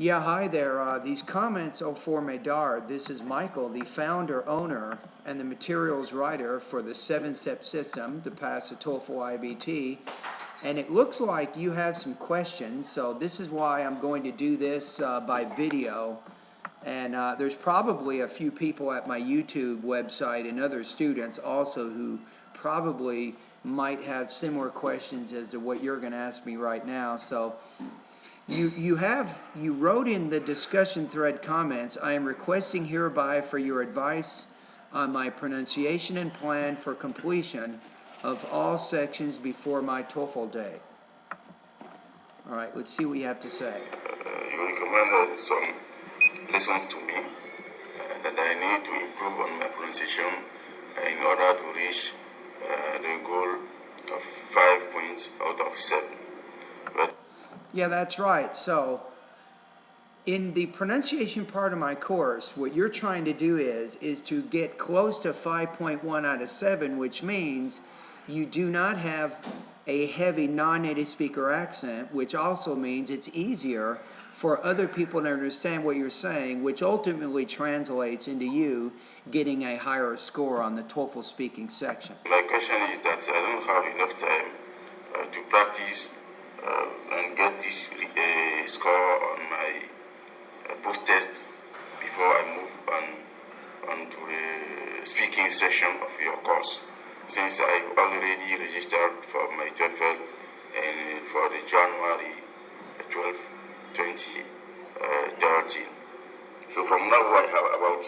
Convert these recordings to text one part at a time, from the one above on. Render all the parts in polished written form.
Yeah, hi there. These comments are for Medard. This is Michael, the founder, owner, and the materials writer for the 7-step system to pass the TOEFL IBT. And it looks like you have some questions, so this is why I'm going to do this by video. And there's probably a few people at my YouTube website and other students also who probably might have similar questions as to what you're going to ask me right now. So you wrote in the discussion thread comments, I am requesting hereby for your advice on my pronunciation and plan for completion of all sections before my TOEFL day. All right, let's see what you have to say. You recommended some lessons to me that I need to improve on my pronunciation in order to reach the goal of 5 points out of 7. Yeah, that's right. So in the pronunciation part of my course, what you're trying to do is to get close to 5.1 out of 7, which means you do not have a heavy non-native speaker accent, which also means it's easier for other people to understand what you're saying, which ultimately translates into you getting a higher score on the TOEFL speaking section. My question is that I don't have enough time to practice and get this score on my post-test before I move on to the speaking section of your course, since I've already registered for my TOEFL and for the January 12, 2013. So from now I have about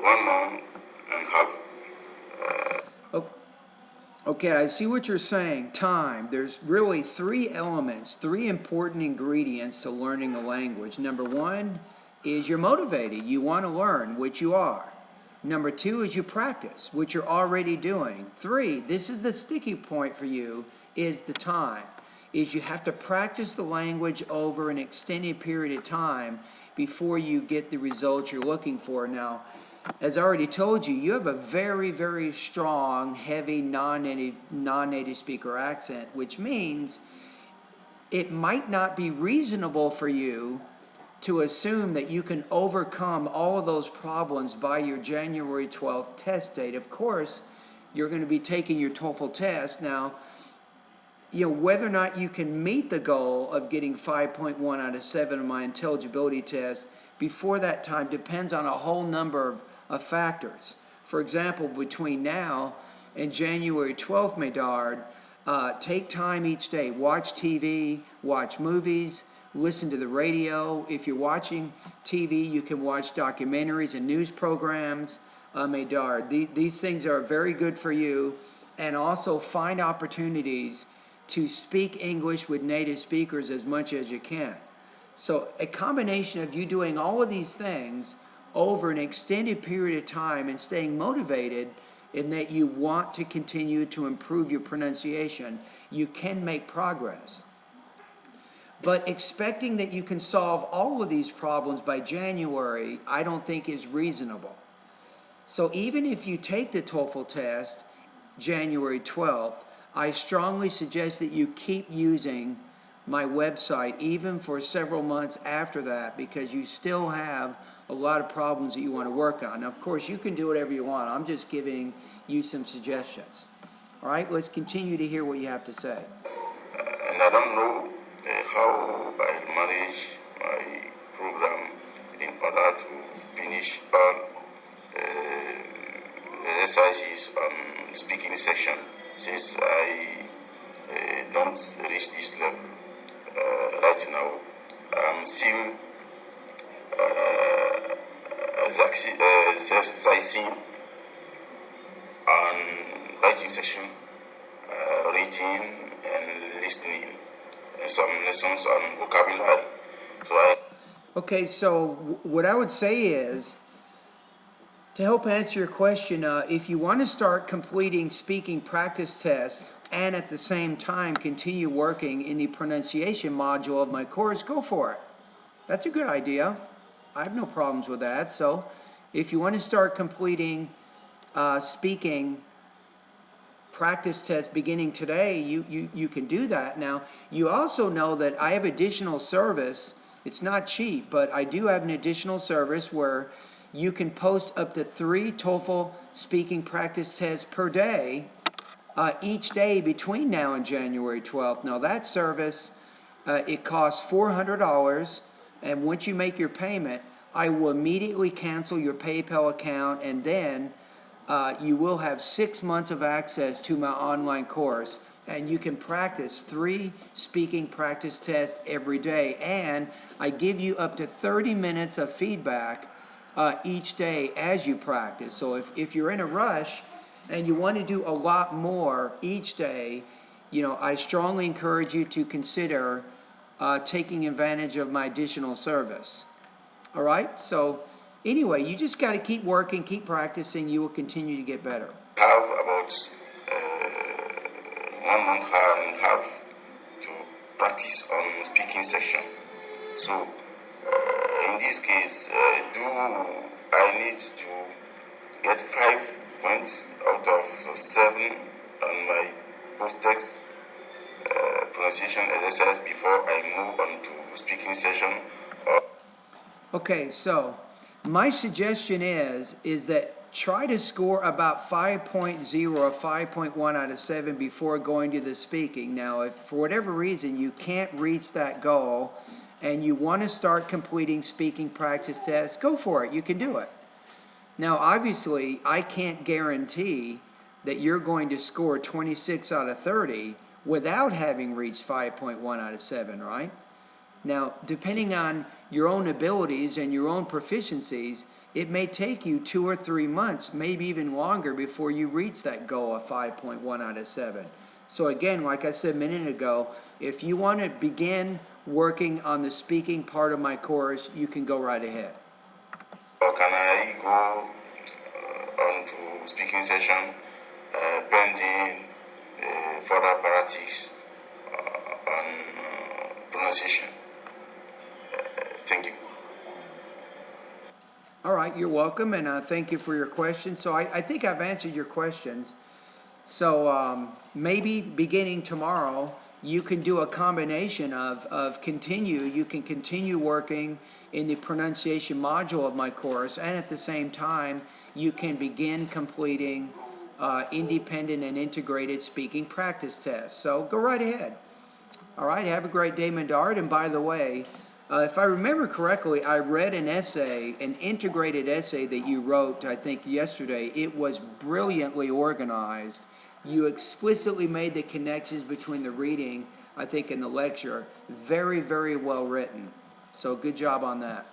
1 month and a half. Okay, I see what you're saying. Time. There's really 3 elements, 3 important ingredients to learning a language. Number 1 is you're motivated. You want to learn, which you are. Number 2 is you practice, which you're already doing. 3, this is the sticky point for you, is the time. Is you have to practice the language over an extended period of time before you get the results you're looking for. Now, as I already told you, you have a very, very strong, heavy non-native speaker accent, which means it might not be reasonable for you to assume that you can overcome all of those problems by your January 12th test date. Of course, you're going to be taking your TOEFL test. Now, whether or not you can meet the goal of getting 5.1 out of 7 on my intelligibility test before that time depends on a whole number of factors. For example, between now and January 12th, Medard, take time each day. Watch TV, watch movies, listen to the radio. If you're watching TV, you can watch documentaries and news programs. Medard, these things are very good for you. And also find opportunities to speak English with native speakers as much as you can. So a combination of you doing all of these things over an extended period of time and staying motivated in that you want to continue to improve your pronunciation, you can make progress. But expecting that you can solve all of these problems by January, I don't think is reasonable. So even if you take the TOEFL test January 12th, I strongly suggest that you keep using my website even for several months after that, because you still have a lot of problems that you want to work on. Now, of course, you can do whatever you want. I'm just giving you some suggestions. All right, let's continue to hear what you have to say. And I don't know how I'll manage my program in order to finish all exercises on the speaking section, since I don't reach this level right now. I'm still exercising on writing section, reading and listening, and some lessons on vocabulary. Okay, so what I would say is, to help answer your question, if you want to start completing speaking practice tests and at the same time continue working in the pronunciation module of my course, go for it. That's a good idea. I have no problems with that. So if you want to start completing speaking practice tests beginning today, you can do that. Now, you also know that I have additional service It's not cheap, but I do have an additional service where you can post up to 3 TOEFL speaking practice tests per day, each day between now and January 12th. Now that service, it costs $400, and once you make your payment, I will immediately cancel your PayPal account, and then you will have 6 months of access to my online course, and you can practice 3 speaking practice tests every day, and I give you up to 30 minutes of feedback each day as you practice. So if you're in a rush and you want to do a lot more each day, you know, I strongly encourage you to consider taking advantage of my additional service. All right? So anyway, you just got to keep working, keep practicing. You will continue to get better. Have about 1 month and a half to practice on speaking section. So in this case, do I need to get 5 points out of 7 on my post-text pronunciation exercise before I move on to speaking session? Okay, so my suggestion is that try to score about 5.0 or 5.1 out of 7 before going to the speaking. Now, if for whatever reason you can't reach that goal and you want to start completing speaking practice tests, go for it. You can do it. Now, obviously, I can't guarantee that you're going to score 26 out of 30 without having reached 5.1 out of 7, right? Now, depending on your own abilities and your own proficiencies, it may take you 2 or 3 months, maybe even longer, before you reach that goal of 5.1 out of 7. So again, like I said a minute ago, if you want to begin working on the speaking part of my course, you can go right ahead. Or can I go on to speaking session pending further practice on pronunciation? Thank you. All right, you're welcome, and thank you for your questions. So I think I've answered your questions. So maybe beginning tomorrow, you can do a combination of you can continue working in the pronunciation module of my course, and at the same time, you can begin completing independent and integrated speaking practice tests. So go right ahead. All right, have a great day, Medard. And by the way, if I remember correctly, I read an essay, an integrated essay that you wrote, I think yesterday. It was brilliantly organized. You explicitly made the connections between the reading, I think, and the lecture. Very, very well written. So good job on that.